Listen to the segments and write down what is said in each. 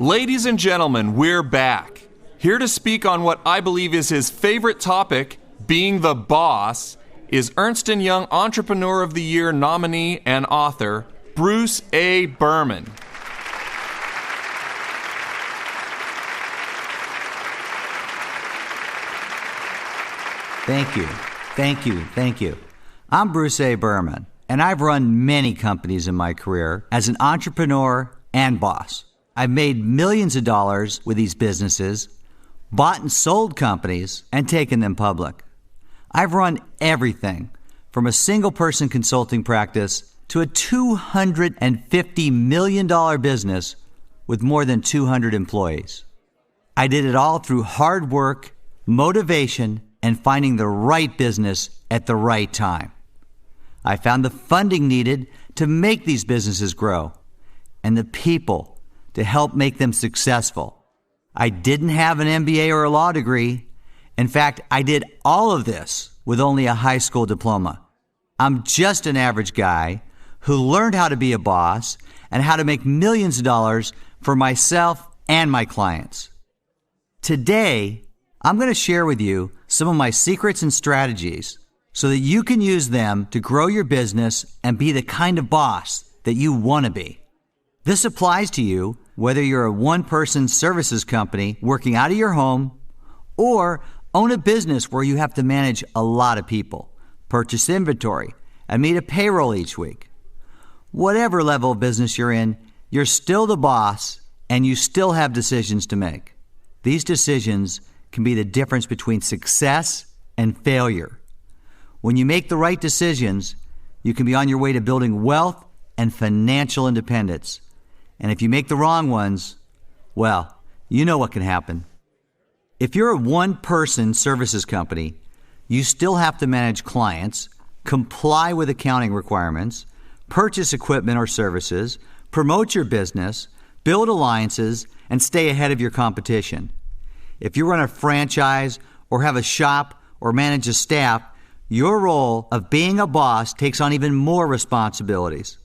Ladies and gentlemen, we're back. Here to speak on what I believe is his favorite topic, being the boss, is Ernst & Young Entrepreneur of the Year nominee and author, Bruce A. Berman. Thank you. I'm Bruce A. Berman, and I've run many companies in my career as an entrepreneur and boss. I've made millions of dollars with these businesses, bought and sold companies, and taken them public. I've run everything from a single-person consulting practice to a $250 million business with more than 200 employees. I did it all through hard work, motivation, and finding the right business at the right time. I found the funding needed to make these businesses grow and the people to help make them successful. I didn't have an MBA or a law degree. In fact, I did all of this with only a high school diploma. I'm just an average guy who learned how to be a boss and how to make millions of dollars for myself and my clients. Today, I'm going to share with you some of my secrets and strategies so that you can use them to grow your business and be the kind of boss that you want to be. This applies to you whether you're a one-person services company working out of your home or own a business where you have to manage a lot of people, purchase inventory, and meet a payroll each week. Whatever level of business you're in, you're still the boss and you still have decisions to make. These decisions can be the difference between success and failure. When you make the right decisions, you can be on your way to building wealth and financial independence. And if you make the wrong ones, well, you know what can happen. If you're a one-person services company, you still have to manage clients, comply with accounting requirements, purchase equipment or services, promote your business, build alliances, and stay ahead of your competition. If you run a franchise or have a shop or manage a staff, your role of being a boss takes on even more responsibilities.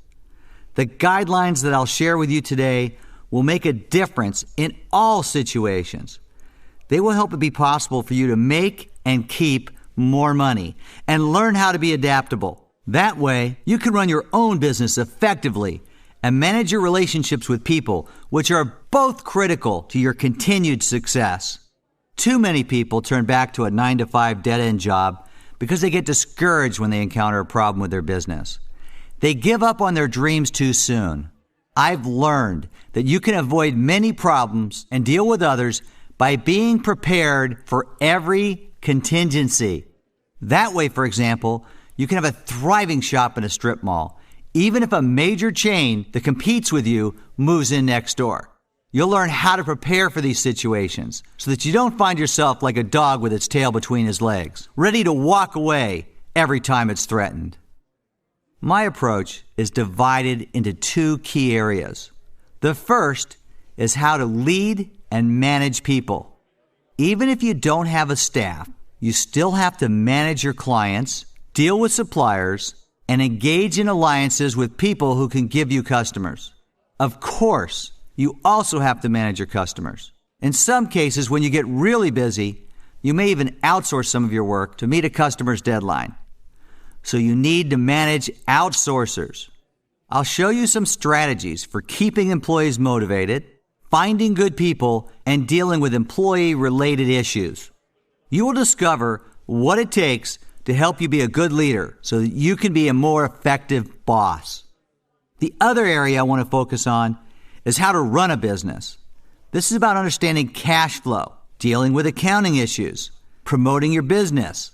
The guidelines that I'll share with you today will make a difference in all situations. They will help it be possible for you to make and keep more money and learn how to be adaptable. That way, you can run your own business effectively and manage your relationships with people, which are both critical to your continued success. Too many people turn back to a 9-to-5 dead-end job because they get discouraged when they encounter a problem with their business. They give up on their dreams too soon. I've learned that you can avoid many problems and deal with others by being prepared for every contingency. That way, for example, you can have a thriving shop in a strip mall, even if a major chain that competes with you moves in next door. You'll learn how to prepare for these situations so that you don't find yourself like a dog with its tail between his legs, ready to walk away every time it's threatened. My approach is divided into two key areas. The first is how to lead and manage people. Even if you don't have a staff, you still have to manage your clients, deal with suppliers, and engage in alliances with people who can give you customers. Of course, you also have to manage your customers. In some cases, when you get really busy, you may even outsource some of your work to meet a customer's deadline. So you need to manage outsourcers. I'll show you some strategies for keeping employees motivated, finding good people, and dealing with employee-related issues. You will discover what it takes to help you be a good leader so that you can be a more effective boss. The other area I want to focus on is how to run a business. This is about understanding cash flow, dealing with accounting issues, promoting your business,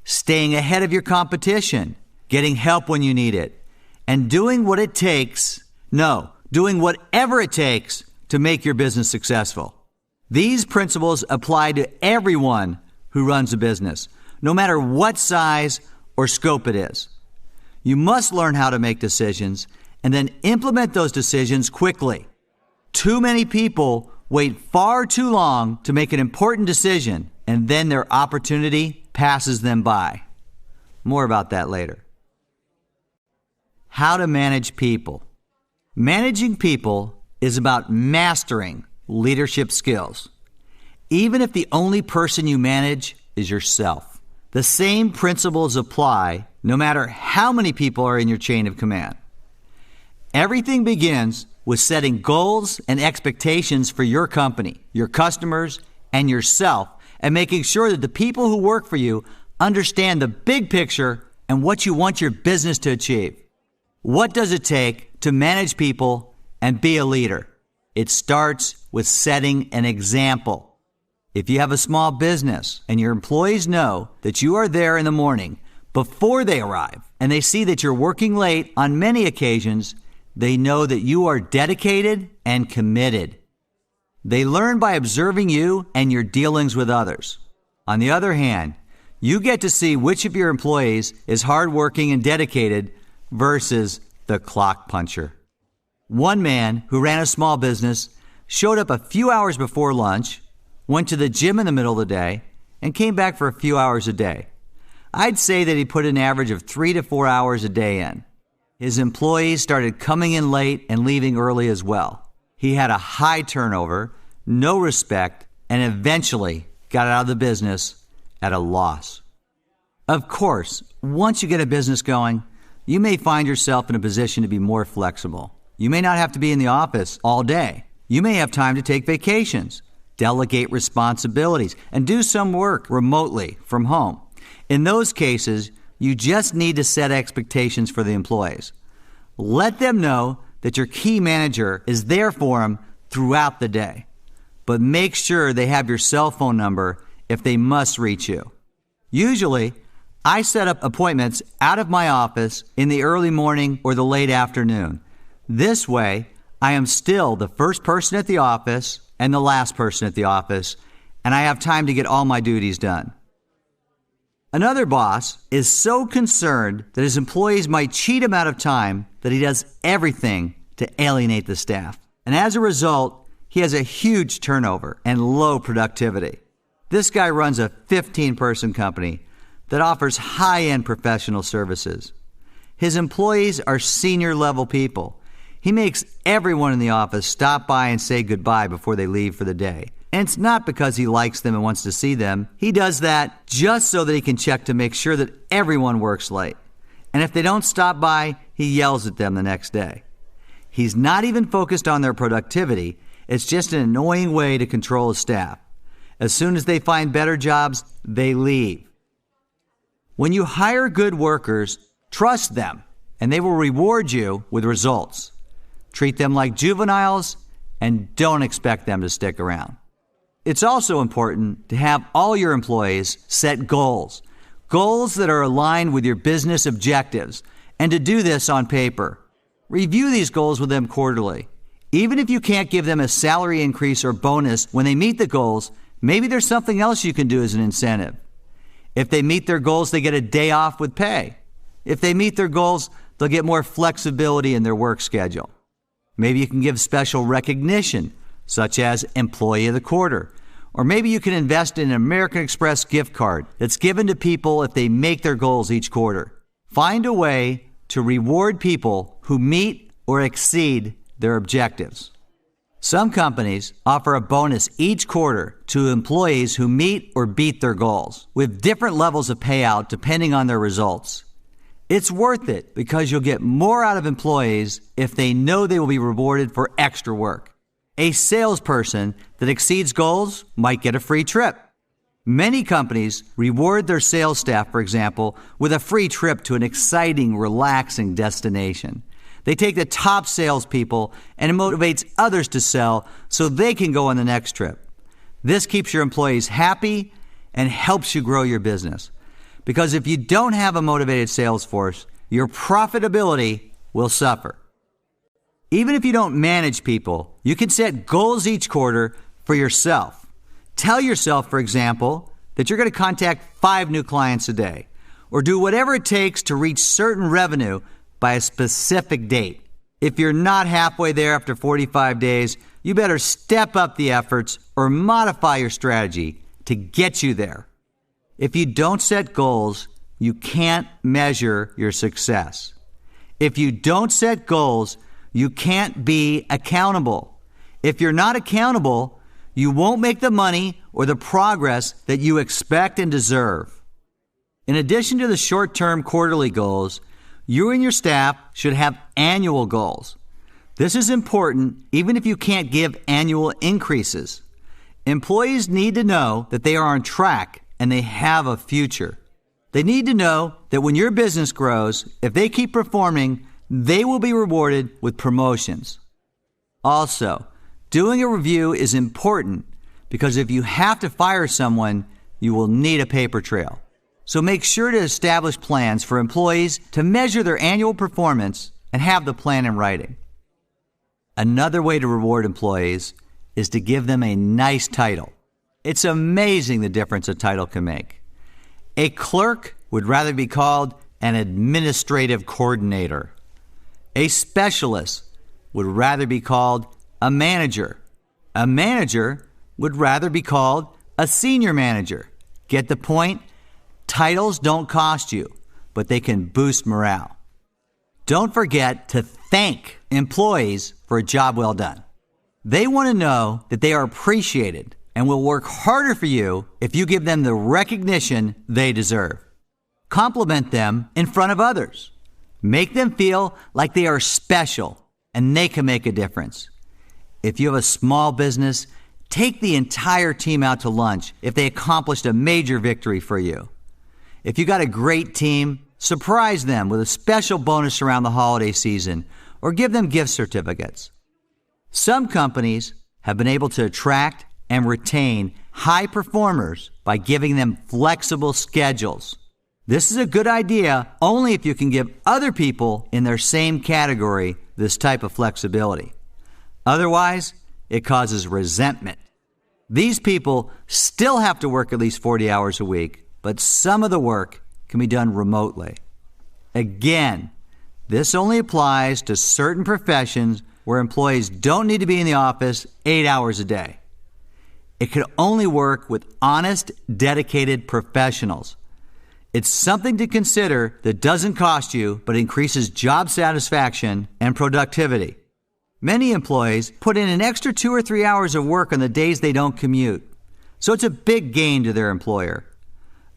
staying ahead of your competition, getting help when you need it, and doing whatever it takes to make your business successful. These principles apply to everyone who runs a business, no matter what size or scope it is. You must learn how to make decisions and then implement those decisions quickly. Too many people wait far too long to make an important decision, and then their opportunity passes them by. More about that later. How to manage people. Managing people is about mastering leadership skills. Even if the only person you manage is yourself, the same principles apply no matter how many people are in your chain of command. Everything begins with setting goals and expectations for your company, your customers, and yourself, and making sure that the people who work for you understand the big picture and what you want your business to achieve. What does it take to manage people and be a leader? It starts with setting an example. If you have a small business and your employees know that you are there in the morning before they arrive, and they see that you're working late on many occasions, they know that you are dedicated and committed. They learn by observing you and your dealings with others. On the other hand, you get to see which of your employees is hardworking and dedicated versus the clock puncher. One man who ran a small business showed up a few hours before lunch, went to the gym in the middle of the day, and came back for a few hours a day. I'd say that he put an average of 3 to 4 hours a day in. His employees started coming in late and leaving early as well. He had a high turnover, no respect, and eventually got out of the business at a loss. Of course, once you get a business going, you may find yourself in a position to be more flexible. You may not have to be in the office all day. You may have time to take vacations, delegate responsibilities, and do some work remotely from home. In those cases, you just need to set expectations for the employees. Let them know that your key manager is there for them throughout the day. But make sure they have your cell phone number if they must reach you. Usually, I set up appointments out of my office in the early morning or the late afternoon. This way, I am still the first person at the office and the last person at the office, and I have time to get all my duties done. Another boss is so concerned that his employees might cheat him out of time that he does everything to alienate the staff. And as a result, he has a huge turnover and low productivity. This guy runs a 15-person company that offers high-end professional services. His employees are senior-level people. He makes everyone in the office stop by and say goodbye before they leave for the day. And it's not because he likes them and wants to see them. He does that just so that he can check to make sure that everyone works late. And if they don't stop by, he yells at them the next day. He's not even focused on their productivity. It's just an annoying way to control his staff. As soon as they find better jobs, they leave. When you hire good workers, trust them, and they will reward you with results. Treat them like juveniles, and don't expect them to stick around. It's also important to have all your employees set goals that are aligned with your business objectives, and to do this on paper. Review these goals with them quarterly. Even if you can't give them a salary increase or bonus when they meet the goals, maybe there's something else you can do as an incentive. If they meet their goals, they get a day off with pay. If they meet their goals, they'll get more flexibility in their work schedule. Maybe you can give special recognition, such as Employee of the Quarter. Or maybe you can invest in an American Express gift card that's given to people if they make their goals each quarter. Find a way to reward people who meet or exceed their objectives. Some companies offer a bonus each quarter to employees who meet or beat their goals, with different levels of payout depending on their results. It's worth it because you'll get more out of employees if they know they will be rewarded for extra work. A salesperson that exceeds goals might get a free trip. Many companies reward their sales staff, for example, with a free trip to an exciting, relaxing destination. They take the top salespeople and it motivates others to sell so they can go on the next trip. This keeps your employees happy and helps you grow your business. Because if you don't have a motivated sales force, your profitability will suffer. Even if you don't manage people, you can set goals each quarter for yourself. Tell yourself, for example, that you're going to contact 5 new clients a day, or do whatever it takes to reach certain revenue by a specific date. If you're not halfway there after 45 days, you better step up the efforts or modify your strategy to get you there. If you don't set goals, you can't measure your success. If you don't set goals, you can't be accountable. If you're not accountable, you won't make the money or the progress that you expect and deserve. In addition to the short-term quarterly goals, you and your staff should have annual goals. This is important even if you can't give annual increases. Employees need to know that they are on track and they have a future. They need to know that when your business grows, if they keep performing, they will be rewarded with promotions. Also, doing a review is important because if you have to fire someone, you will need a paper trail. So make sure to establish plans for employees to measure their annual performance and have the plan in writing. Another way to reward employees is to give them a nice title. It's amazing the difference a title can make. A clerk would rather be called an administrative coordinator. A specialist would rather be called a manager. A manager would rather be called a senior manager. Get the point? Titles don't cost you, but they can boost morale. Don't forget to thank employees for a job well done. They want to know that they are appreciated and will work harder for you if you give them the recognition they deserve. Compliment them in front of others. Make them feel like they are special and they can make a difference. If you have a small business, take the entire team out to lunch if they accomplished a major victory for you. If you got a great team, surprise them with a special bonus around the holiday season or give them gift certificates. Some companies have been able to attract and retain high performers by giving them flexible schedules. This is a good idea only if you can give other people in their same category this type of flexibility. Otherwise, it causes resentment. These people still have to work at least 40 hours a week, but some of the work can be done remotely. Again, this only applies to certain professions where employees don't need to be in the office 8 hours a day. It can only work with honest, dedicated professionals. It's something to consider that doesn't cost you, but increases job satisfaction and productivity. Many employees put in an extra 2 or 3 hours of work on the days they don't commute, so it's a big gain to their employer.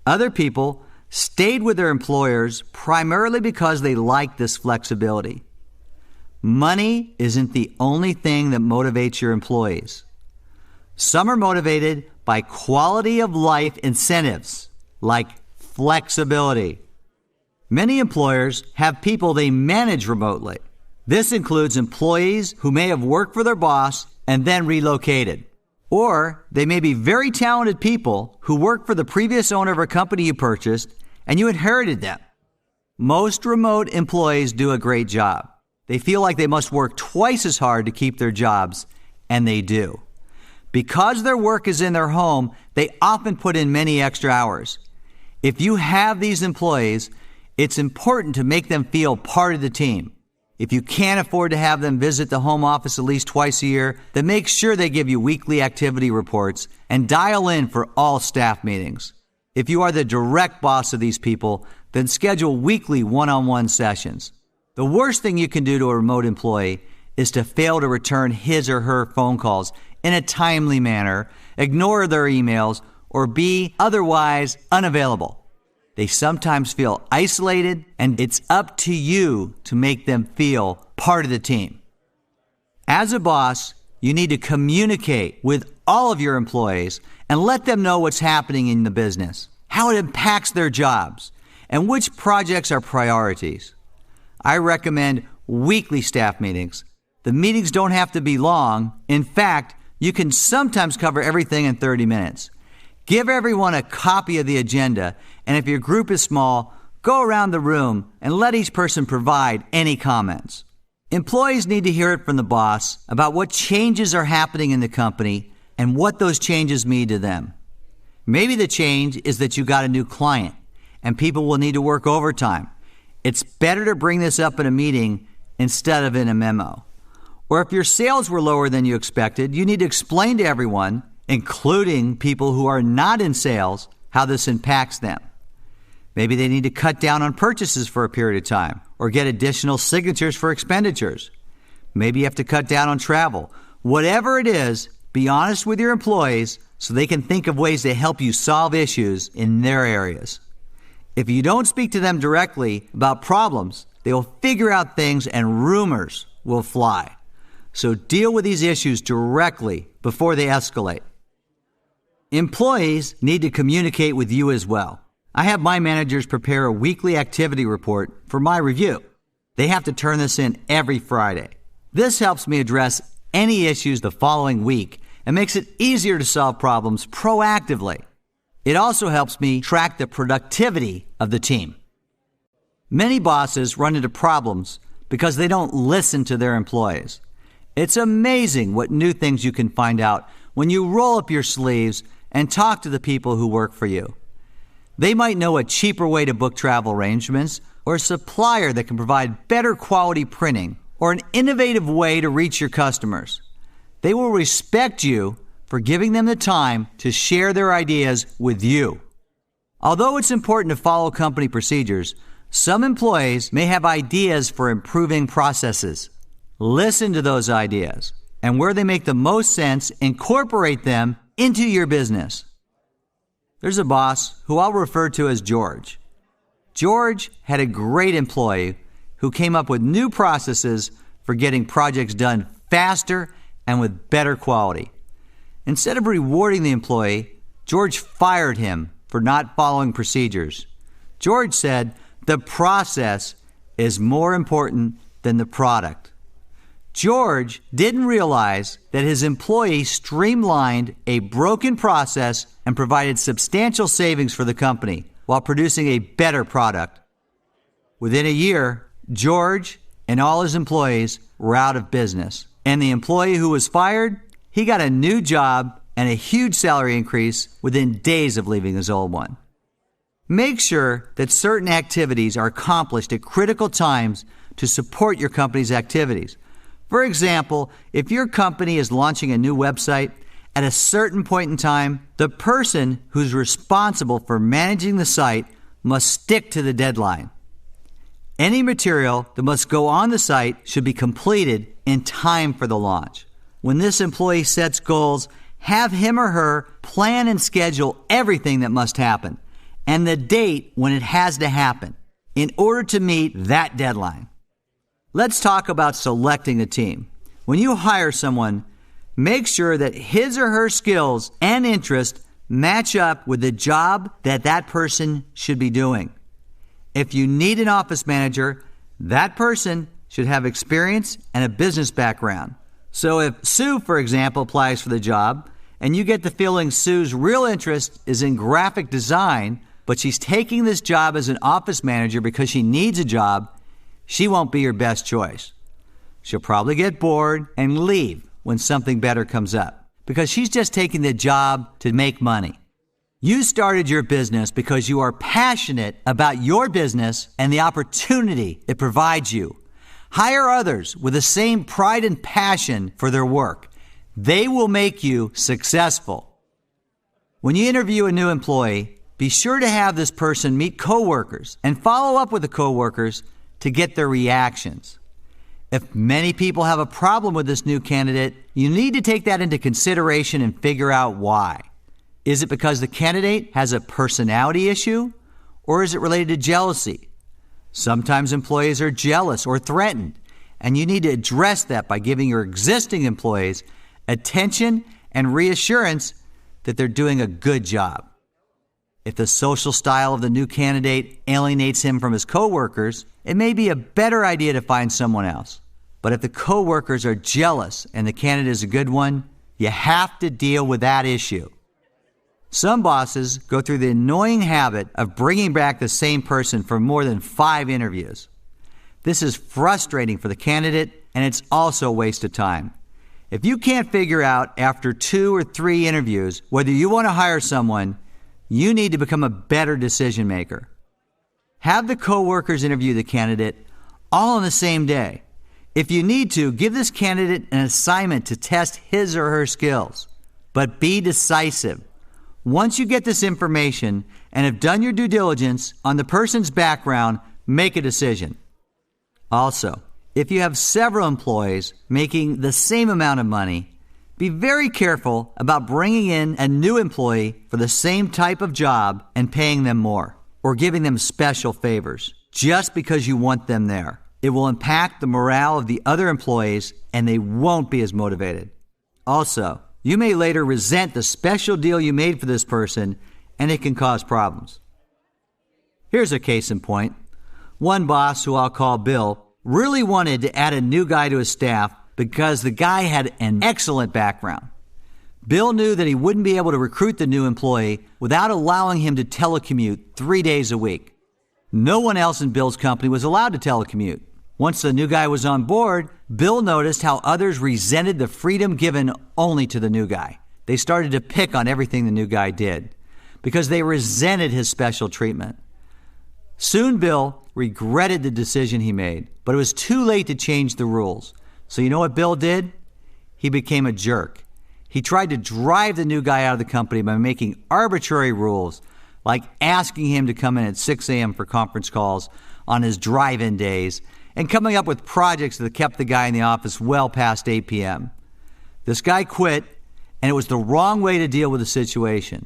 Other people stayed with their employers primarily because they liked this flexibility. Money isn't the only thing that motivates your employees. Some are motivated by quality of life incentives, like flexibility. Many employers have people they manage remotely. This includes employees who may have worked for their boss and then relocated. Or they may be very talented people who worked for the previous owner of a company you purchased and you inherited them. Most remote employees do a great job. They feel like they must work twice as hard to keep their jobs, and they do. Because their work is in their home, they often put in many extra hours. If you have these employees, it's important to make them feel part of the team. If you can't afford to have them visit the home office at least twice a year, then make sure they give you weekly activity reports and dial in for all staff meetings. If you are the direct boss of these people, then schedule weekly one-on-one sessions. The worst thing you can do to a remote employee is to fail to return his or her phone calls in a timely manner, ignore their emails, or be otherwise unavailable. They sometimes feel isolated, and it's up to you to make them feel part of the team. As a boss, you need to communicate with all of your employees and let them know what's happening in the business, how it impacts their jobs, and which projects are priorities. I recommend weekly staff meetings. The meetings don't have to be long. In fact, you can sometimes cover everything in 30 minutes. Give everyone a copy of the agenda, and if your group is small, go around the room and let each person provide any comments. Employees need to hear it from the boss about what changes are happening in the company and what those changes mean to them. Maybe the change is that you got a new client and people will need to work overtime. It's better to bring this up in a meeting instead of in a memo. Or if your sales were lower than you expected, you need to explain to everyone, including people who are not in sales, how this impacts them. Maybe they need to cut down on purchases for a period of time or get additional signatures for expenditures. Maybe you have to cut down on travel Whatever it is, be honest with your employees so they can think of ways to help you solve issues in their areas. If you don't speak to them directly about problems, they will figure out things and rumors will fly. So deal with these issues directly before they escalate. Employees need to communicate with you as well. I have my managers prepare a weekly activity report for my review. They have to turn this in every Friday. This helps me address any issues the following week and makes it easier to solve problems proactively. It also helps me track the productivity of the team. Many bosses run into problems because they don't listen to their employees. It's amazing what new things you can find out when you roll up your sleeves and talk to the people who work for you. They might know a cheaper way to book travel arrangements, or a supplier that can provide better quality printing, or an innovative way to reach your customers. They will respect you for giving them the time to share their ideas with you. Although it's important to follow company procedures, some employees may have ideas for improving processes. Listen to those ideas, and where they make the most sense, incorporate them into your business. There's a boss who I'll refer to as George. George had a great employee who came up with new processes for getting projects done faster and with better quality. Instead of rewarding the employee, George fired him for not following procedures. George said, "The process is more important than the product." George didn't realize that his employee streamlined a broken process and provided substantial savings for the company while producing a better product. Within a year, George and all his employees were out of business. And the employee who was fired, he got a new job and a huge salary increase within days of leaving his old one. Make sure that certain activities are accomplished at critical times to support your company's activities. For example, if your company is launching a new website, at a certain point in time, the person who's responsible for managing the site must stick to the deadline. Any material that must go on the site should be completed in time for the launch. When this employee sets goals, have him or her plan and schedule everything that must happen and the date when it has to happen in order to meet that deadline. Let's talk about selecting a team. When you hire someone, make sure that his or her skills and interests match up with the job that that person should be doing. If you need an office manager, that person should have experience and a business background. So if Sue, for example, applies for the job, and you get the feeling Sue's real interest is in graphic design, but she's taking this job as an office manager because she needs a job, she won't be your best choice. She'll probably get bored and leave when something better comes up because she's just taking the job to make money. You started your business because you are passionate about your business and the opportunity it provides you. Hire others with the same pride and passion for their work. They will make you successful. When you interview a new employee, be sure to have this person meet coworkers and follow up with the coworkers to get their reactions. If many people have a problem with this new candidate, you need to take that into consideration and figure out why. Is it because the candidate has a personality issue, or is it related to jealousy? Sometimes employees are jealous or threatened, and you need to address that by giving your existing employees attention and reassurance that they're doing a good job. If the social style of the new candidate alienates him from his coworkers, it may be a better idea to find someone else. But if the coworkers are jealous and the candidate is a good one, you have to deal with that issue. Some bosses go through the annoying habit of bringing back the same person for more than 5 interviews. This is frustrating for the candidate, and it's also a waste of time. If you can't figure out after 2 or 3 interviews whether you want to hire someone, you need to become a better decision maker. Have the coworkers interview the candidate all on the same day. If you need to, give this candidate an assignment to test his or her skills. But be decisive. Once you get this information and have done your due diligence on the person's background, make a decision. Also, If you have several employees making the same amount of money, be very careful about bringing in a new employee for the same type of job and paying them more, or giving them special favors just because you want them there. It will impact the morale of the other employees and they won't be as motivated. Also, you may later resent the special deal you made for this person and it can cause problems. Here's a case in point. One boss, who I'll call Bill, really wanted to add a new guy to his staff because the guy had an excellent background. Bill knew that he wouldn't be able to recruit the new employee without allowing him to telecommute 3 days a week. No one else in Bill's company was allowed to telecommute. Once the new guy was on board, Bill noticed how others resented the freedom given only to the new guy. They started to pick on everything the new guy did because they resented his special treatment. Soon Bill regretted the decision he made, but it was too late to change the rules. So you know what Bill did? He became a jerk. He tried to drive the new guy out of the company by making arbitrary rules, like asking him to come in at 6 a.m. for conference calls on his drive-in days, and coming up with projects that kept the guy in the office well past 8 p.m. This guy quit, and it was the wrong way to deal with the situation.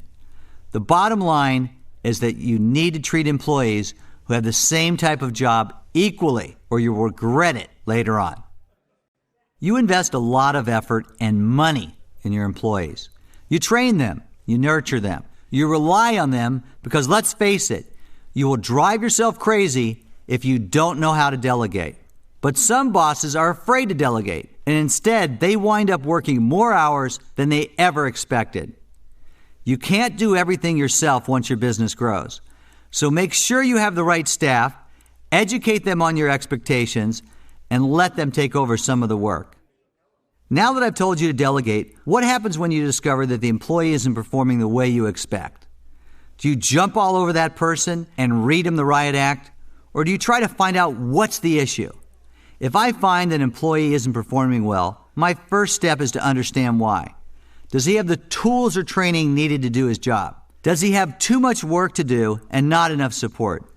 The bottom line is that you need to treat employees who have the same type of job equally, or you'll regret it later on. You invest a lot of effort and money in your employees. You train them, you nurture them, you rely on them because, let's face it, you will drive yourself crazy if you don't know how to delegate. But some bosses are afraid to delegate, and instead they wind up working more hours than they ever expected. You can't do everything yourself once your business grows. So make sure you have the right staff, educate them on your expectations, and let them take over some of the work. Now that I've told you to delegate, what happens when you discover that the employee isn't performing the way you expect? Do you jump all over that person and read him the riot act? Or do you try to find out what's the issue? If I find an employee isn't performing well, my first step is to understand why. Does he have the tools or training needed to do his job? Does he have too much work to do and not enough support?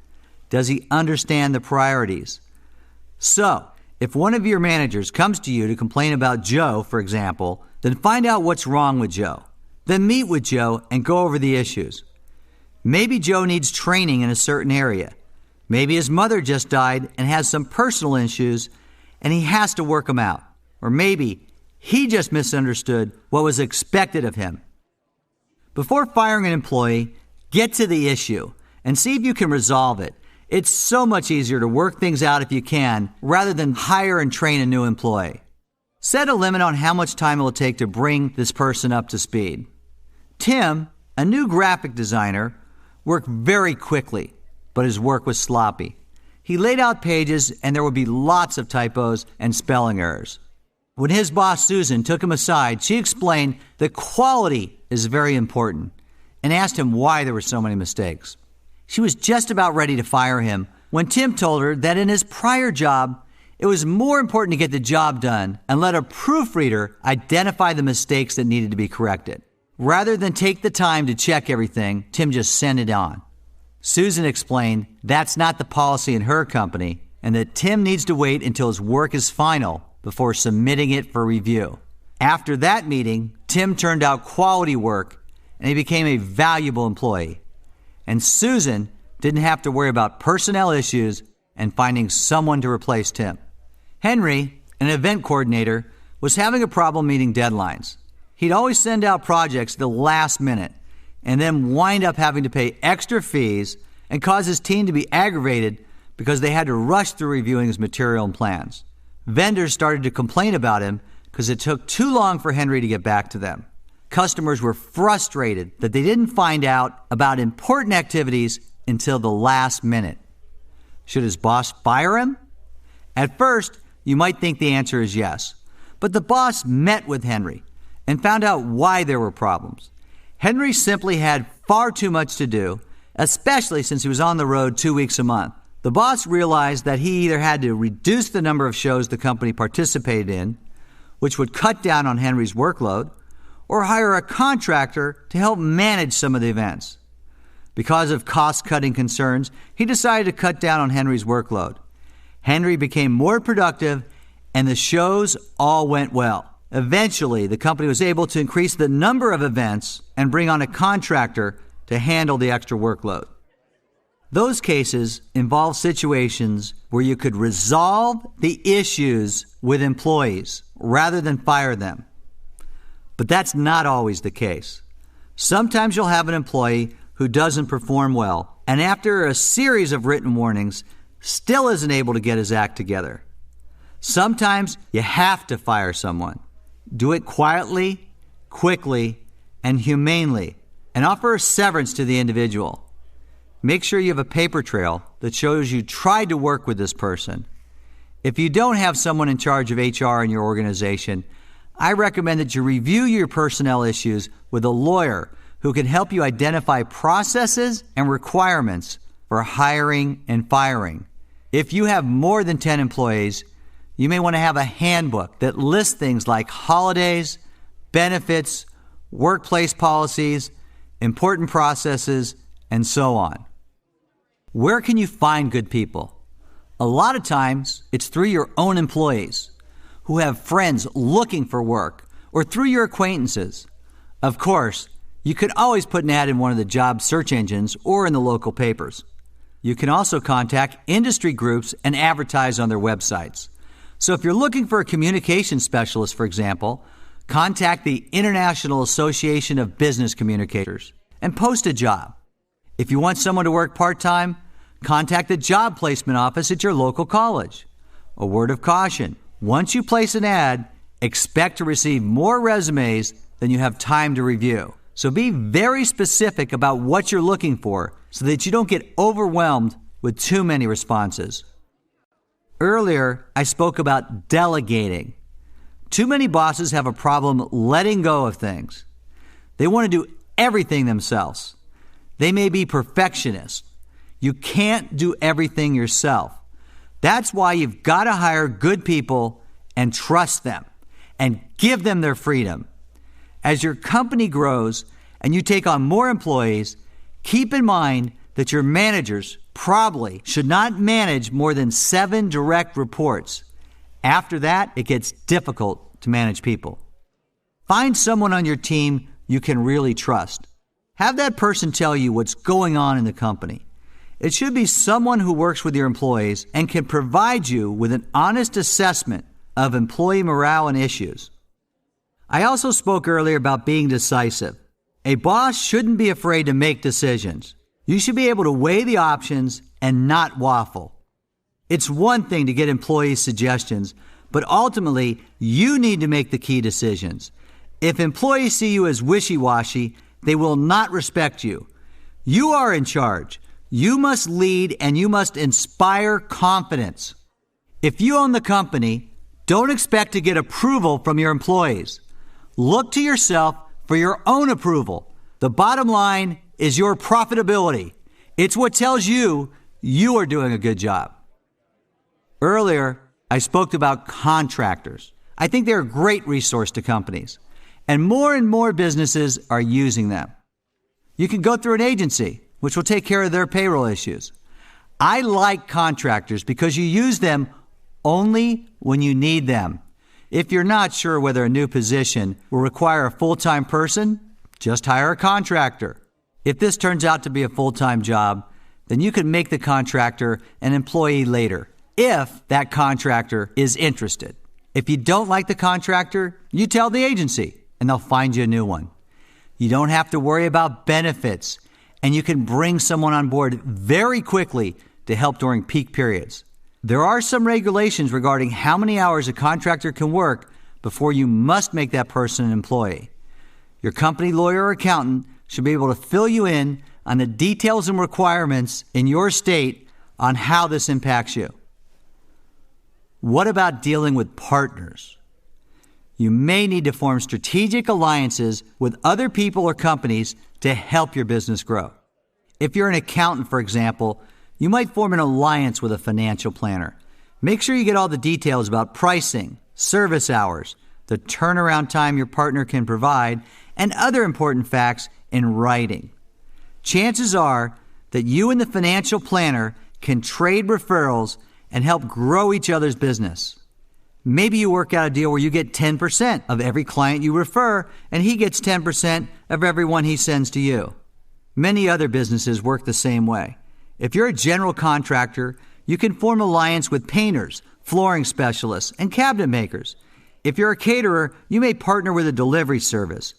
Does he understand the priorities? So, if one of your managers comes to you to complain about Joe, for example, then find out what's wrong with Joe. Then meet with Joe and go over the issues. Maybe Joe needs training in a certain area. Maybe his mother just died and has some personal issues and he has to work them out. Or maybe he just misunderstood what was expected of him. Before firing an employee, get to the issue and see if you can resolve it. It's so much easier to work things out if you can, rather than hire and train a new employee. Set a limit on how much time it will take to bring this person up to speed. Tim, a new graphic designer, worked very quickly, but his work was sloppy. He laid out pages and there would be lots of typos and spelling errors. When his boss, Susan, took him aside, she explained that quality is very important and asked him why there were so many mistakes. She was just about ready to fire him when Tim told her that in his prior job, it was more important to get the job done and let a proofreader identify the mistakes that needed to be corrected. Rather than take the time to check everything, Tim just sent it on. Susan explained that's not the policy in her company and that Tim needs to wait until his work is final before submitting it for review. After that meeting, Tim turned out quality work and he became a valuable employee. And Susan didn't have to worry about personnel issues and finding someone to replace Tim. Henry, an event coordinator, was having a problem meeting deadlines. He'd always send out projects at the last minute and then wind up having to pay extra fees and cause his team to be aggravated because they had to rush through reviewing his material and plans. Vendors started to complain about him because it took too long for Henry to get back to them. Customers were frustrated that they didn't find out about important activities until the last minute. Should his boss fire him? At first, you might think the answer is yes. But the boss met with Henry and found out why there were problems. Henry simply had far too much to do, especially since he was on the road 2 weeks a month. The boss realized that he either had to reduce the number of shows the company participated in, which would cut down on Henry's workload, or hire a contractor to help manage some of the events. Because of cost-cutting concerns, he decided to cut down on Henry's workload. Henry became more productive, and the shows all went well. Eventually, the company was able to increase the number of events and bring on a contractor to handle the extra workload. Those cases involve situations where you could resolve the issues with employees rather than fire them. But that's not always the case. Sometimes you'll have an employee who doesn't perform well, and after a series of written warnings, still isn't able to get his act together. Sometimes you have to fire someone. Do it quietly, quickly, and humanely, and offer a severance to the individual. Make sure you have a paper trail that shows you tried to work with this person. If you don't have someone in charge of HR in your organization, I recommend that you review your personnel issues with a lawyer who can help you identify processes and requirements for hiring and firing. If you have more than 10 employees, you may want to have a handbook that lists things like holidays, benefits, workplace policies, important processes, and so on. Where can you find good people? A lot of times, it's through your own employees who have friends looking for work, or through your acquaintances. Of course, you could always put an ad in one of the job search engines or in the local papers. You can also contact industry groups and advertise on their websites. So if you're looking for a communication specialist, for example, contact the International Association of Business Communicators and post a job. If you want someone to work part-time, contact the job placement office at your local college. A word of caution: once you place an ad, expect to receive more resumes than you have time to review. So be very specific about what you're looking for so that you don't get overwhelmed with too many responses. Earlier, I spoke about delegating. Too many bosses have a problem letting go of things. They want to do everything themselves. They may be perfectionists. You can't do everything yourself. That's why you've got to hire good people and trust them and give them their freedom. As your company grows and you take on more employees, keep in mind that your managers probably should not manage more than 7 direct reports. After that, it gets difficult to manage people. Find someone on your team you can really trust. Have that person tell you what's going on in the company. It should be someone who works with your employees and can provide you with an honest assessment of employee morale and issues. I also spoke earlier about being decisive. A boss shouldn't be afraid to make decisions. You should be able to weigh the options and not waffle. It's one thing to get employees' suggestions, but ultimately, you need to make the key decisions. If employees see you as wishy-washy, they will not respect you. You are in charge. You must lead and you must inspire confidence. If you own the company, don't expect to get approval from your employees. Look to yourself for your own approval. The bottom line is your profitability. It's what tells you you are doing a good job. Earlier, I spoke about contractors. I think they're a great resource to companies, and more businesses are using them. You can go through an agency, which will take care of their payroll issues. I like contractors because you use them only when you need them. If you're not sure whether a new position will require a full-time person, just hire a contractor. If this turns out to be a full-time job, then you can make the contractor an employee later, if that contractor is interested. If you don't like the contractor, you tell the agency, and they'll find you a new one. You don't have to worry about benefits, and you can bring someone on board very quickly to help during peak periods. There are some regulations regarding how many hours a contractor can work before you must make that person an employee. Your company lawyer or accountant should be able to fill you in on the details and requirements in your state on how this impacts you. What about dealing with partners? You may need to form strategic alliances with other people or companies to help your business grow. If you're an accountant, for example, you might form an alliance with a financial planner. Make sure you get all the details about pricing, service hours, the turnaround time your partner can provide, and other important facts in writing. Chances are that you and the financial planner can trade referrals and help grow each other's business. Maybe you work out a deal where you get 10% of every client you refer, and he gets 10% of everyone he sends to you. Many other businesses work the same way. If you're a general contractor, you can form an alliance with painters, flooring specialists, and cabinet makers. If you're a caterer, you may partner with a delivery service.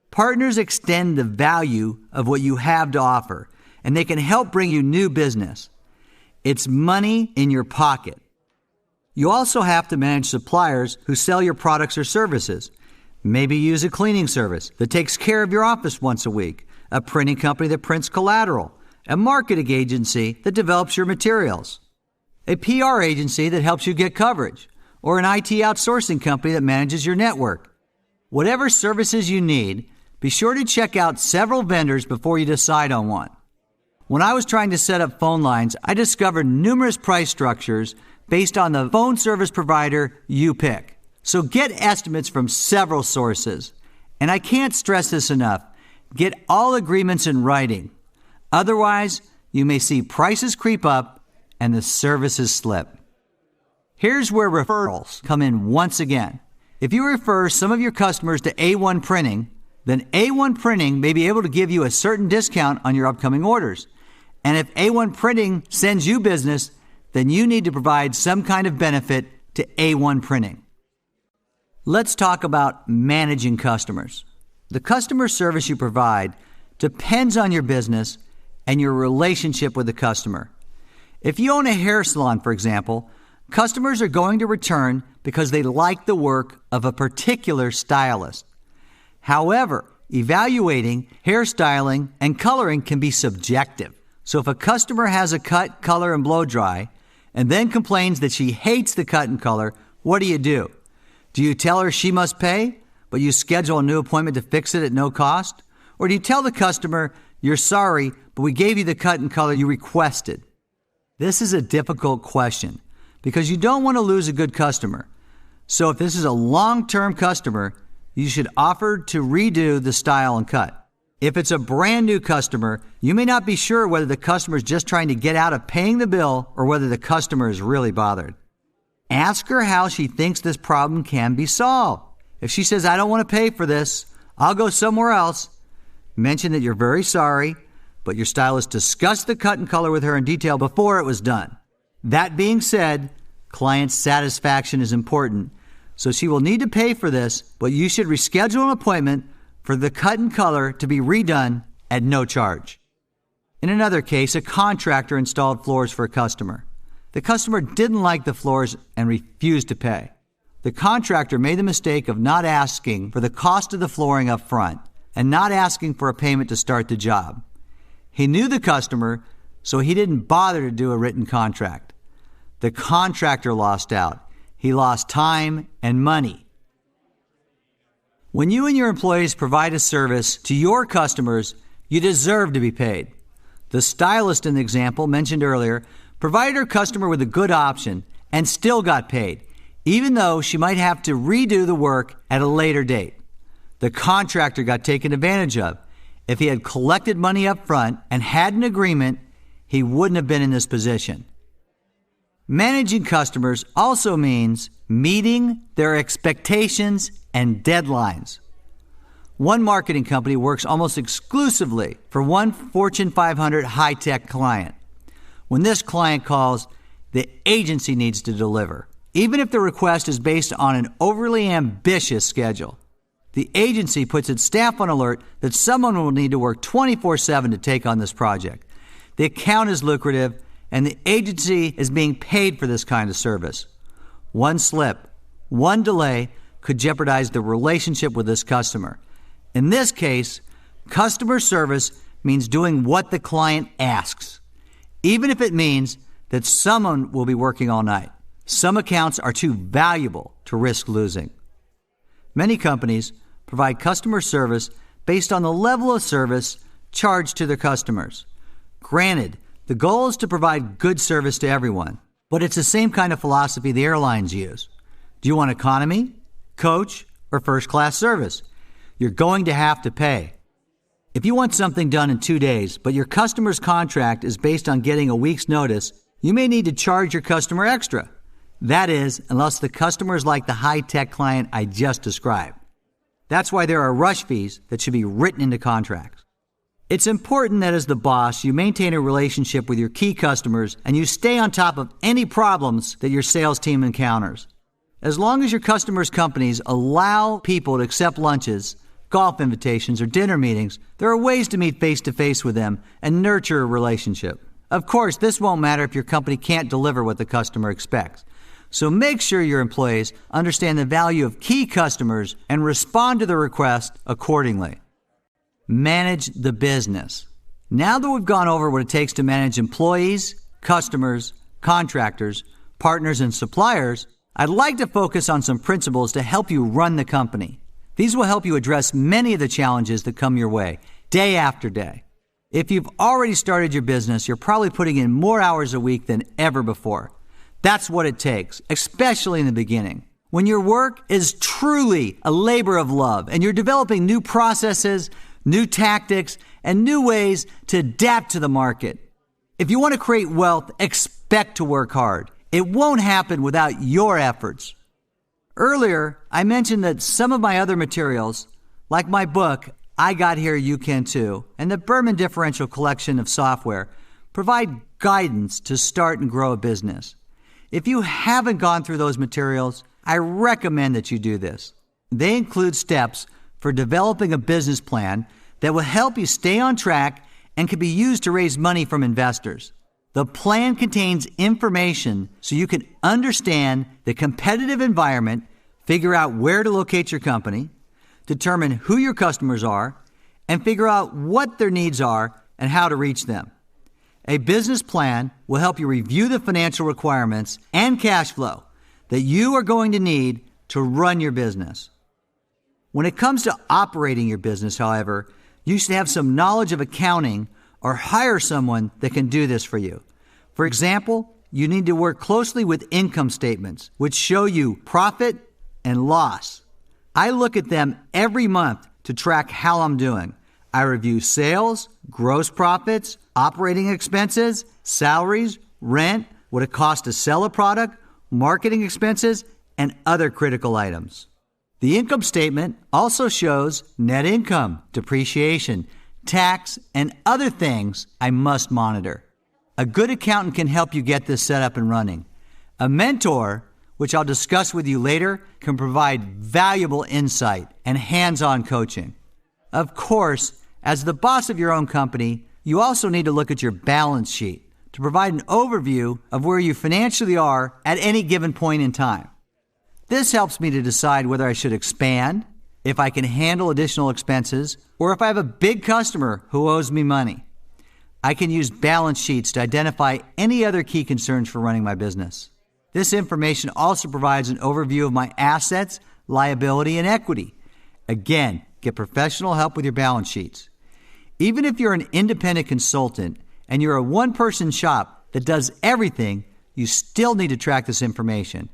Partners extend the value of what you have to offer, and they can help bring you new business. It's money in your pocket. You also have to manage suppliers who sell your products or services. Maybe use a cleaning service that takes care of your office once a week, a printing company that prints collateral, a marketing agency that develops your materials, a PR agency that helps you get coverage, or an IT outsourcing company that manages your network. Whatever services you need, be sure to check out several vendors before you decide on one. When I was trying to set up phone lines, I discovered numerous price structures based on the phone service provider you pick. So get estimates from several sources. And I can't stress this enough. Get all agreements in writing. Otherwise, you may see prices creep up and the services slip. Here's where referrals come in once again. If you refer some of your customers to A1 Printing, then A1 Printing may be able to give you a certain discount on your upcoming orders. And if A1 Printing sends you business, then you need to provide some kind of benefit to A1 Printing. Let's talk about managing customers. The customer service you provide depends on your business and your relationship with the customer. If you own a hair salon, for example, customers are going to return because they like the work of a particular stylist. However, evaluating, hairstyling, and coloring can be subjective. So if a customer has a cut, color, and blow dry, and then complains that she hates the cut and color, what do? Do you tell her she must pay, but you schedule a new appointment to fix it at no cost? Or do you tell the customer, you're sorry, but we gave you the cut and color you requested? This is a difficult question because you don't want to lose a good customer. So if this is a long-term customer, you should offer to redo the style and cut. If it's a brand new customer, you may not be sure whether the customer is just trying to get out of paying the bill or whether the customer is really bothered. Ask her how she thinks this problem can be solved. If she says, I don't want to pay for this, I'll go somewhere else, mention that you're very sorry, but your stylist discussed the cut and color with her in detail before it was done. That being said, client satisfaction is important, so she will need to pay for this, but you should reschedule an appointment for the cut and color to be redone at no charge. In another case, a contractor installed floors for a customer. The customer didn't like the floors and refused to pay. The contractor made the mistake of not asking for the cost of the flooring up front and not asking for a payment to start the job. He knew the customer, so he didn't bother to do a written contract. The contractor lost out. He lost time and money. When you and your employees provide a service to your customers, you deserve to be paid. The stylist in the example mentioned earlier provided her customer with a good option and still got paid, even though she might have to redo the work at a later date. The contractor got taken advantage of. If he had collected money up front and had an agreement, he wouldn't have been in this position. Managing customers also means meeting their expectations and deadlines. One marketing company works almost exclusively for one Fortune 500 high-tech client. When this client calls, the agency needs to deliver, even if the request is based on an overly ambitious schedule. The agency puts its staff on alert that someone will need to work 24/7 to take on this project. The account is lucrative, and the agency is being paid for this kind of service. One slip, one delay could jeopardize the relationship with this customer. In this case, customer service means doing what the client asks, even if it means that someone will be working all night. Some accounts are too valuable to risk losing. Many companies provide customer service based on the level of service charged to their customers. Granted, the goal is to provide good service to everyone, but it's the same kind of philosophy the airlines use. Do you want economy, coach, or first-class service? You're going to have to pay. If you want something done in 2 days, but your customer's contract is based on getting a week's notice, You may need to charge your customer extra. That is, unless the customer is like the high-tech client I just described. That's why there are rush fees that should be written into contracts. It's important that as the boss, you maintain a relationship with your key customers and you stay on top of any problems that your sales team encounters. As long as your customers' companies allow people to accept lunches, golf invitations, or dinner meetings, there are ways to meet face-to-face with them and nurture a relationship. Of course, this won't matter if your company can't deliver what the customer expects. So make sure your employees understand the value of key customers and respond to the request accordingly. Manage the business. Now that we've gone over what it takes to manage employees, customers, contractors, partners, and suppliers, I'd like to focus on some principles to help you run the company. These will help you address many of the challenges that come your way, day after day. If you've already started your business, you're probably putting in more hours a week than ever before. That's what it takes, especially in the beginning. When your work is truly a labor of love and you're developing new processes, new tactics, and new ways to adapt to the market. If you want to create wealth, expect to work hard. It won't happen without your efforts. Earlier, I mentioned that some of my other materials, like my book, I Got Here, You Can Too, and the Berman Differential collection of software, provide guidance to start and grow a business. If you haven't gone through those materials, I recommend that you do this. They include steps for developing a business plan that will help you stay on track and can be used to raise money from investors. The plan contains information so you can understand the competitive environment, figure out where to locate your company, determine who your customers are, and figure out what their needs are and how to reach them. A business plan will help you review the financial requirements and cash flow that you are going to need to run your business. When it comes to operating your business, however, you should have some knowledge of accounting or hire someone that can do this for you. For example, you need to work closely with income statements, which show you profit and loss. I look at them every month to track how I'm doing. I review sales, gross profits, operating expenses, salaries, rent, what it costs to sell a product, marketing expenses, and other critical items. The income statement also shows net income, depreciation, tax, and other things I must monitor. A good accountant can help you get this set up and running. A mentor, which I'll discuss with you later, can provide valuable insight and hands-on coaching. Of course, as the boss of your own company, you also need to look at your balance sheet to provide an overview of where you financially are at any given point in time. This helps me to decide whether I should expand, if I can handle additional expenses, or if I have a big customer who owes me money. I can use balance sheets to identify any other key concerns for running my business. This information also provides an overview of my assets, liability, and equity. Again, get professional help with your balance sheets. Even if you're an independent consultant and you're a one-person shop that does everything, you still need to track this information.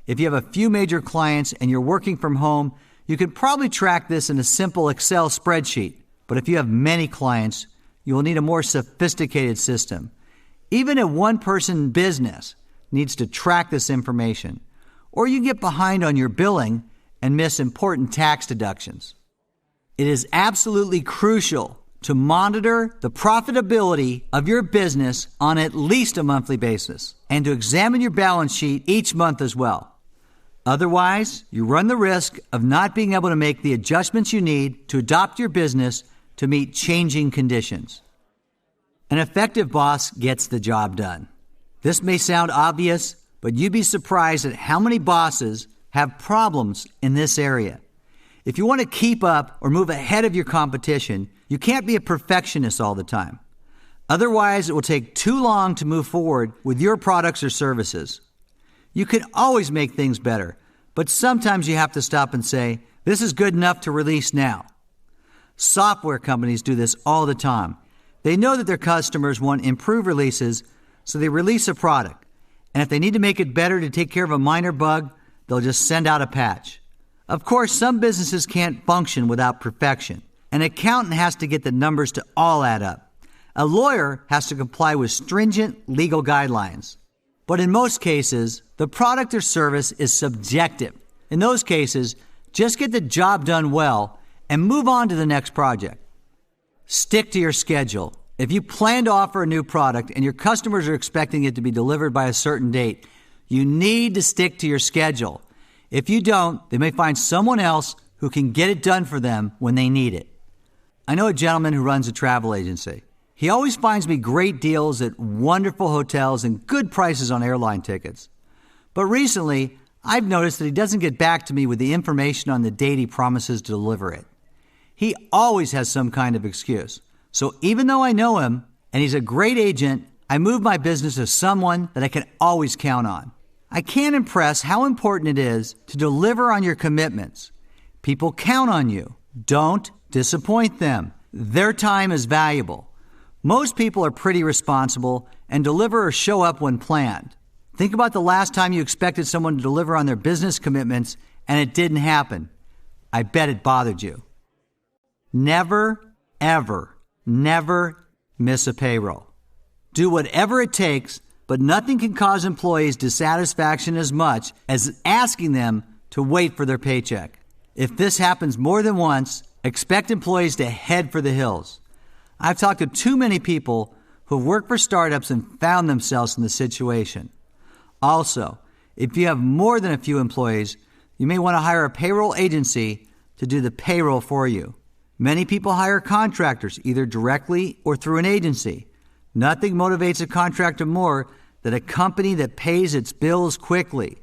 If you have a few major clients and you're working from home, you can probably track this in a simple Excel spreadsheet. But if you have many clients, you will need a more sophisticated system. Even a one-person business needs to track this information, or you get behind on your billing and miss important tax deductions. It is absolutely crucial to monitor the profitability of your business on at least a monthly basis and to examine your balance sheet each month as well. Otherwise, you run the risk of not being able to make the adjustments you need to adopt your business to meet changing conditions. An effective boss gets the job done. This may sound obvious, but you'd be surprised at how many bosses have problems in this area. If you want to keep up or move ahead of your competition, you can't be a perfectionist all the time. Otherwise, it will take too long to move forward with your products or services. You can always make things better, but sometimes you have to stop and say, this is good enough to release now. Software companies do this all the time. They know that their customers want improved releases, so they release a product. And if they need to make it better to take care of a minor bug, they'll just send out a patch. Of course, some businesses can't function without perfection. An accountant has to get the numbers to all add up. A lawyer has to comply with stringent legal guidelines. But in most cases, the product or service is subjective. In those cases, just get the job done well and move on to the next project. Stick to your schedule. If you plan to offer a new product and your customers are expecting it to be delivered by a certain date, you need to stick to your schedule. If you don't, they may find someone else who can get it done for them when they need it. I know a gentleman who runs a travel agency. He always finds me great deals at wonderful hotels and good prices on airline tickets. But recently, I've noticed that he doesn't get back to me with the information on the date he promises to deliver it. He always has some kind of excuse. So even though I know him and he's a great agent, I move my business to someone that I can always count on. I can't impress how important it is to deliver on your commitments. People count on you. Don't disappoint them. Their time is valuable. Most people are pretty responsible and deliver or show up when planned. Think about the last time you expected someone to deliver on their business commitments and it didn't happen. I bet it bothered you. Never, ever, never miss a payroll. Do whatever it takes, but nothing can cause employees dissatisfaction as much as asking them to wait for their paycheck. If this happens more than once, expect employees to head for the hills. I've talked to too many people who've worked for startups and found themselves in this situation. Also, if you have more than a few employees, you may want to hire a payroll agency to do the payroll for you. Many people hire contractors, either directly or through an agency. Nothing motivates a contractor more than a company that pays its bills quickly.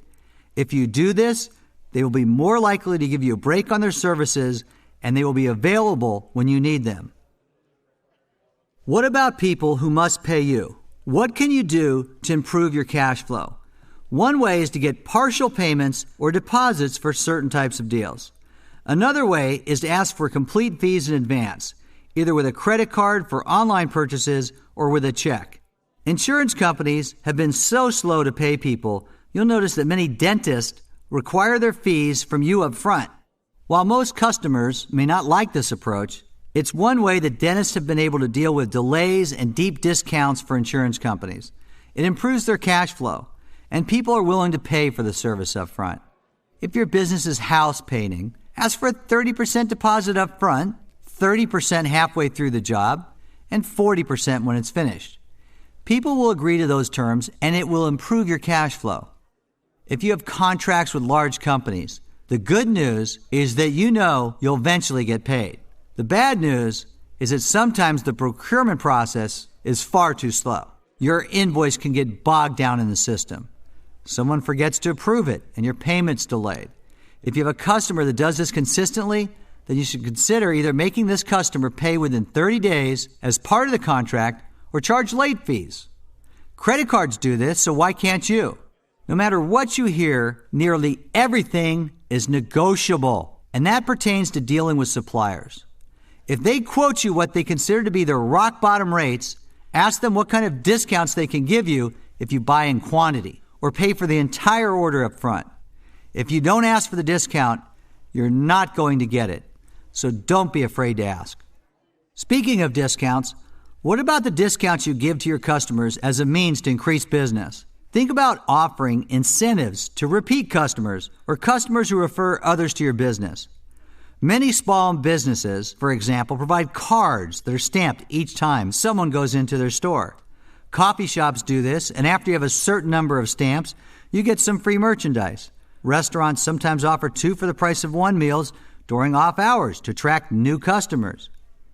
If you do this, they will be more likely to give you a break on their services, and they will be available when you need them. What about people who must pay you? What can you do to improve your cash flow? One way is to get partial payments or deposits for certain types of deals. Another way is to ask for complete fees in advance, either with a credit card for online purchases or with a check. Insurance companies have been so slow to pay people, you'll notice that many dentists require their fees from you up front. While most customers may not like this approach, it's one way that dentists have been able to deal with delays and deep discounts for insurance companies. It improves their cash flow, and people are willing to pay for the service up front. If your business is house painting, ask for a 30% deposit up front, 30% halfway through the job, and 40% when it's finished. People will agree to those terms, and it will improve your cash flow. If you have contracts with large companies, the good news is that you know you'll eventually get paid. The bad news is that sometimes the procurement process is far too slow. Your invoice can get bogged down in the system. Someone forgets to approve it, and your payment's delayed. If you have a customer that does this consistently, then you should consider either making this customer pay within 30 days as part of the contract or charge late fees. Credit cards do this, so why can't you? No matter what you hear, nearly everything is negotiable, and that pertains to dealing with suppliers. If they quote you what they consider to be their rock bottom rates, ask them what kind of discounts they can give you if you buy in quantity or pay for the entire order up front. If you don't ask for the discount, you're not going to get it. So don't be afraid to ask. Speaking of discounts, what about the discounts you give to your customers as a means to increase business? Think about offering incentives to repeat customers or customers who refer others to your business. Many small businesses, for example, provide cards that are stamped each time someone goes into their store. Coffee shops do this, and after you have a certain number of stamps, you get some free merchandise. Restaurants sometimes offer 2 for the price of 1 meals during off hours to attract new customers.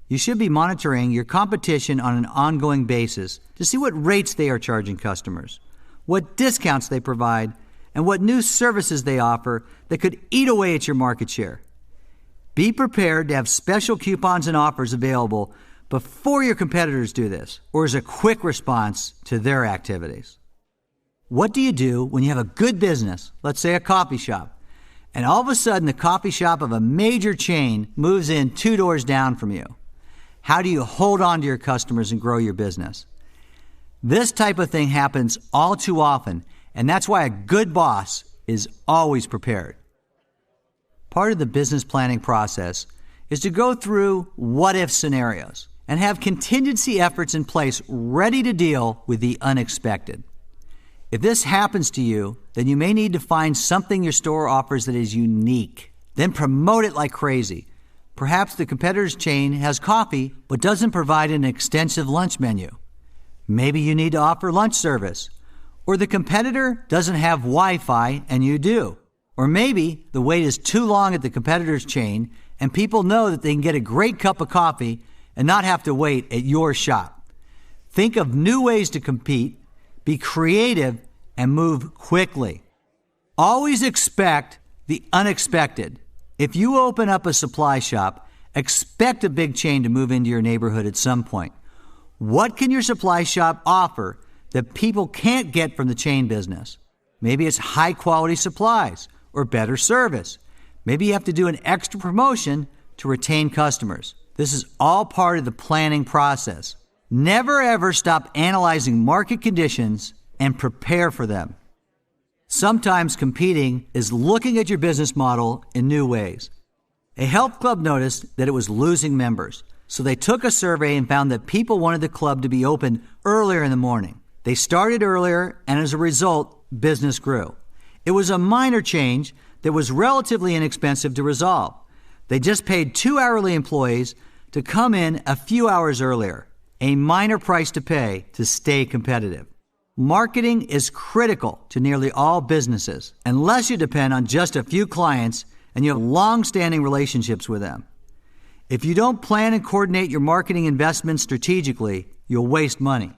You should be monitoring your competition on an ongoing basis to see what rates they are charging customers, what discounts they provide, and what new services they offer that could eat away at your market share. Be prepared to have special coupons and offers available before your competitors do this, or as a quick response to their activities. What do you do when you have a good business, let's say a coffee shop, and all of a sudden the coffee shop of a major chain moves in 2 doors down from you? How do you hold on to your customers and grow your business? This type of thing happens all too often, and that's why a good boss is always prepared. Part of the business planning process is to go through what-if scenarios. and have contingency efforts in place ready to deal with the unexpected. If this happens to you, then you may need to find something your store offers that is unique. Then promote it like crazy. Perhaps the competitor's chain has coffee but doesn't provide an extensive lunch menu. Maybe you need to offer lunch service. Or the competitor doesn't have Wi-Fi and you do. Or maybe the wait is too long at the competitor's chain and people know that they can get a great cup of coffee and not have to wait at your shop. Think of new ways to compete, be creative, and move quickly. Always expect the unexpected. If you open up a supply shop, expect a big chain to move into your neighborhood at some point. What can your supply shop offer that people can't get from the chain business? Maybe it's high quality supplies or better service. Maybe you have to do an extra promotion to retain customers. This is all part of the planning process. Never ever stop analyzing market conditions and prepare for them. Sometimes competing is looking at your business model in new ways. A health club noticed that it was losing members, so they took a survey and found that people wanted the club to be open earlier in the morning. They started earlier, and as a result, business grew. It was a minor change that was relatively inexpensive to resolve. They just paid 2 hourly employees to come in a few hours earlier, a minor price to pay to stay competitive. Marketing is critical to nearly all businesses, unless you depend on just a few clients and you have long-standing relationships with them. If you don't plan and coordinate your marketing investments strategically, you'll waste money.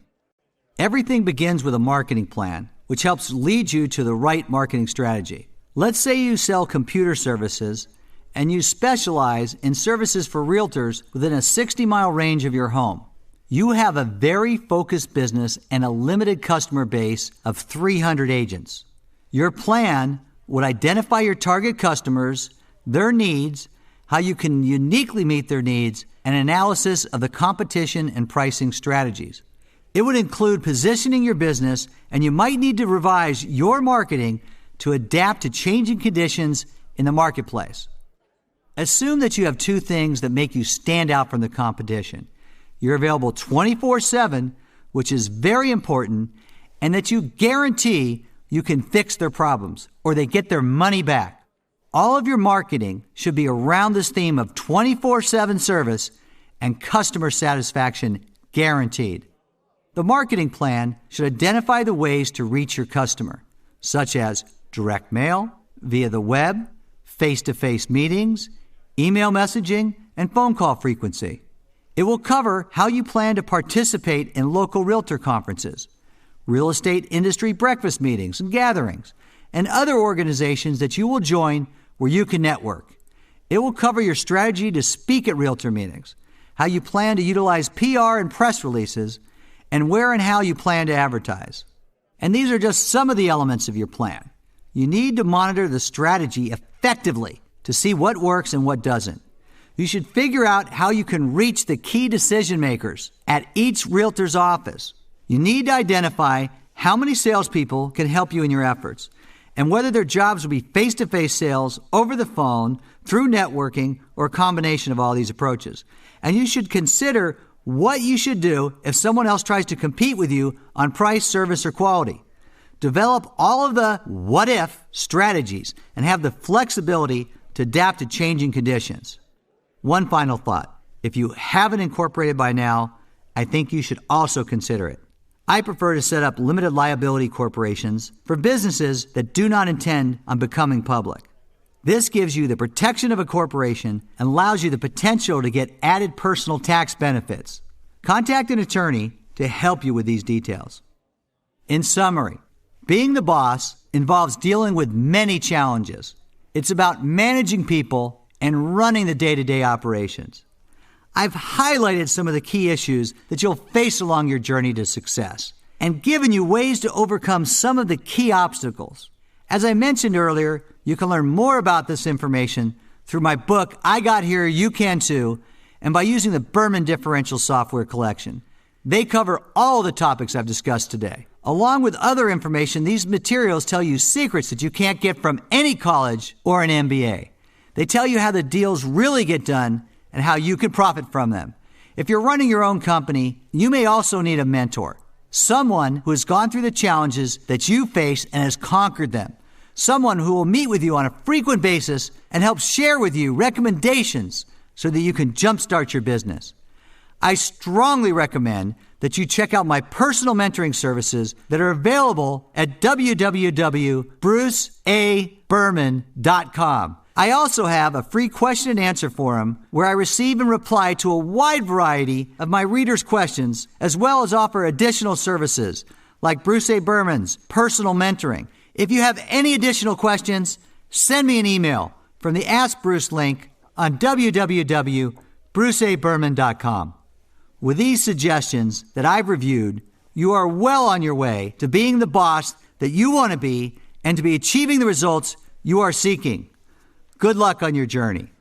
Everything begins with a marketing plan, which helps lead you to the right marketing strategy. Let's say you sell computer services and you specialize in services for realtors within a 60-mile range of your home. You have a very focused business and a limited customer base of 300 agents. Your plan would identify your target customers, their needs, how you can uniquely meet their needs, and analysis of the competition and pricing strategies. It would include positioning your business, and you might need to revise your marketing to adapt to changing conditions in the marketplace. Assume that you have two things that make you stand out from the competition. You're available 24/7, which is very important, and that you guarantee you can fix their problems or they get their money back. All of your marketing should be around this theme of 24/7 service and customer satisfaction guaranteed. The marketing plan should identify the ways to reach your customer, such as direct mail, via the web, face-to-face meetings, email messaging, and phone call frequency. It will cover how you plan to participate in local realtor conferences, real estate industry breakfast meetings and gatherings, and other organizations that you will join where you can network. It will cover your strategy to speak at realtor meetings, how you plan to utilize PR and press releases, and where and how you plan to advertise. And these are just some of the elements of your plan. You need to monitor the strategy effectively to see what works and what doesn't. You should figure out how you can reach the key decision makers at each realtor's office. You need to identify how many salespeople can help you in your efforts and whether their jobs will be face-to-face sales, over the phone, through networking, or a combination of all these approaches. And you should consider what you should do if someone else tries to compete with you on price, service, or quality. Develop all of the what-if strategies and have the flexibility to adapt to changing conditions. One final thought. If you haven't incorporated by now, I think you should also consider it. I prefer to set up limited liability corporations for businesses that do not intend on becoming public. This gives you the protection of a corporation and allows you the potential to get added personal tax benefits. Contact an attorney to help you with these details. In summary, being the boss involves dealing with many challenges. It's about managing people and running the day-to-day operations. I've highlighted some of the key issues that you'll face along your journey to success and given you ways to overcome some of the key obstacles. As I mentioned earlier, you can learn more about this information through my book, I Got Here, You Can Too, and by using the Berman Differential software collection. They cover all the topics I've discussed today. Along with other information, these materials tell you secrets that you can't get from any college or an MBA. They tell you how the deals really get done and how you can profit from them. If you're running your own company, you may also need a mentor. Someone who has gone through the challenges that you face and has conquered them. Someone who will meet with you on a frequent basis and help share with you recommendations so that you can jumpstart your business. I strongly recommend that you check out my personal mentoring services that are available at www.bruceaberman.com. I also have a free question and answer forum where I receive and reply to a wide variety of my readers' questions, as well as offer additional services like Bruce A. Berman's personal mentoring. If you have any additional questions, send me an email from the Ask Bruce link on www.bruceaberman.com. With these suggestions that I've reviewed, you are well on your way to being the boss that you want to be and to be achieving the results you are seeking. Good luck on your journey.